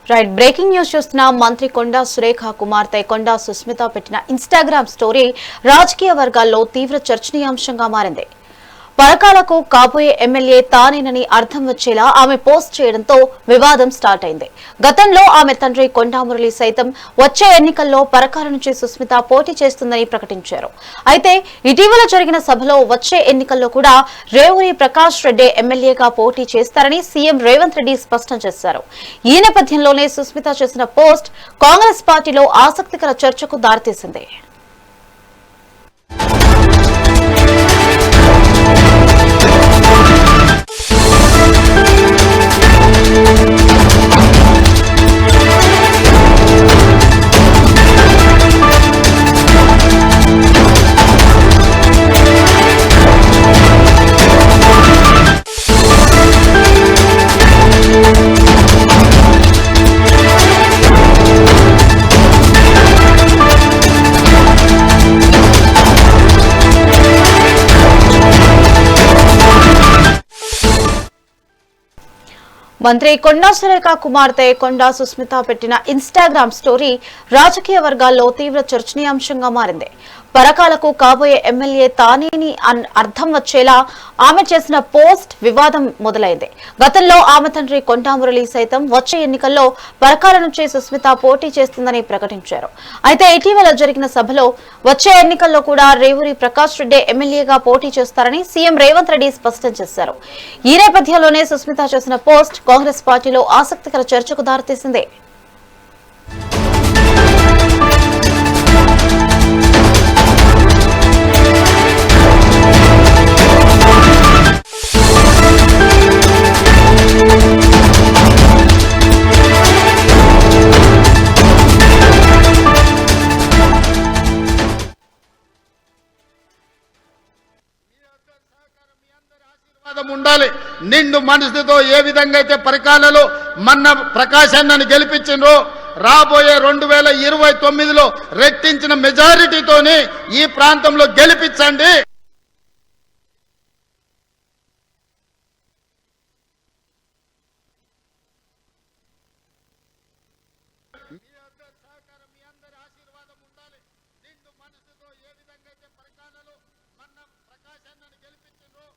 Right breaking news చూస్తున్న మంత్రి కొండా సురేఖ కుమార్తె కొండా సుస్మిత పెట్టిన ఇన్స్టాగ్రామ్ స్టోరీ రాజకీయ వర్గాల్లో తీవ్ర చర్చనీయాంశంగా మారింది. పరకాలకు కాబోయే ఎమ్మెల్యే తానేనని అర్థం వచ్చేలా ఆమె పోస్ట్ చేయడంతో వివాదం స్టార్ట్ అయింది. గతంలో ఆమె తండ్రి కొండా మురళి సైతం వచ్చే ఎన్నికల్లో పరకాల నుంచి సుస్మిత పోటీ చేస్తుందని ప్రకటించారు. అయితే ఇటీవల జరిగిన సభలో వచ్చే ఎన్నికల్లో కూడా రేవూరి ప్రకాష్ రెడ్డి ఎమ్మెల్యేగా పోటీ చేస్తారని సీఎం రేవంత్ రెడ్డి స్పష్టం చేశారు. ఈ నేపథ్యంలోనే సుస్మిత చేసిన పోస్ట్ కాంగ్రెస్ పార్టీలో ఆసక్తికర చర్చకు దారితీసింది. మంత్రి కొండా సురేఖ కుమార్తె కొండా సుస్మిత పెట్టిన ఇన్స్టాగ్రామ్ స్టోరీ రాజకీయ వర్గాల్లో తీవ్ర చర్చనీయాంశంగా మారింది. పరకాలకు కాబోయే ఎమ్మెల్యే తానేని అర్థం వచ్చేలా ఆమె చేసిన పోస్ట్ వివాదం మొదలైంది. గతంలో ఆమె తండ్రి కొండా మురళి సైతం వచ్చే ఎన్నికల్లో పరకాల నుంచి సుస్మిత పోటీ చేస్తుందని ప్రకటించారు. అయితే ఇటీవల జరిగిన సభలో వచ్చే ఎన్నికల్లో కూడా రేవూరి ప్రకాష్ రెడ్డి ఎమ్మెల్యేగా పోటీ చేస్తారని సీఎం రేవంత్ రెడ్డి స్పష్టం చేశారు. ఈ నేపథ్యంలోనే సుస్మిత చేసిన పోస్ట్ కాంగ్రెస్ పార్టీలో ఆసక్తికర చర్చకు దారితీసింది. ఉండాలి. నిండు మనసుతో ఏ విధంగా అయితే పరికాలలో మన్న ప్రకాశాన్ని గెలిపించిండ్రో రాబోయే 2029లో రెట్టించిన మెజారిటీతోని ఈ ప్రాంతంలో గెలిపించండి.